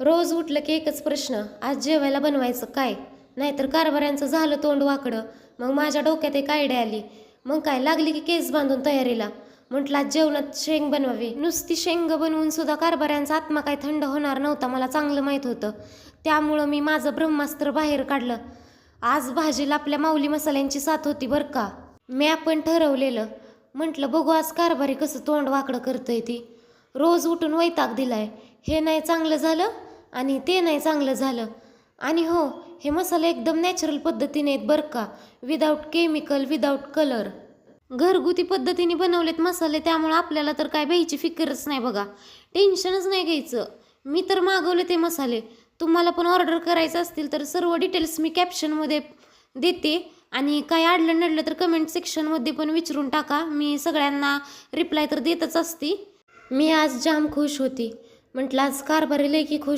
रोज उठलं की एकच प्रश्न, आज जेवायला बनवायचं काय? नाहीतर कारभाऱ्यांचं झालं तोंड वाकडं. मग माझ्या डोक्यात एक आयडिया आली. मग काय लागली की केस बांधून तयारीला. म्हटलं आज जेवणात शेंग बनवावी. नुसती शेंग बनवून सुद्धा कारभाऱ्यांचा आत्मा काय थंड होणार नव्हता, मला चांगलं माहीत होतं. त्यामुळं मी माझं ब्रह्मास्त्र बाहेर काढलं. आज भाजीला आपल्या माऊली मसाल्यांची साथ होती बरं का. मी आपण ठरवलेलं. म्हटलं बघू आज कारभारी कसं तोंड वाकडं करतंय ती. रोज उठून वैताग दिलाय. हे नाही चांगलं झालं आणि ते नाही चांगलं झालं. आणि हो, हे मसाले एकदम नॅचरल पद्धतीने आहेत बरं का, विदाऊट केमिकल, विदाऊट कलर. घरगुती पद्धतीने बनवलेत मसाले, त्यामुळे आपल्याला तर काय भ्यायची फिकरच नाही बघा. टेन्शनच नाही घ्यायचं. मी तर मागवले ते मसाले. तुम्हाला पण ऑर्डर करायचं असतील तर सर्व डिटेल्स मी कॅप्शनमध्ये देते. आणि काय अडलं नडलं तर कमेंट सेक्शनमध्ये पण विचारून टाका. मी सगळ्यांना रिप्लाय तर देतच असते. मी आज जाम खुश होती. म्हटलं आज कारभारी लय की खुश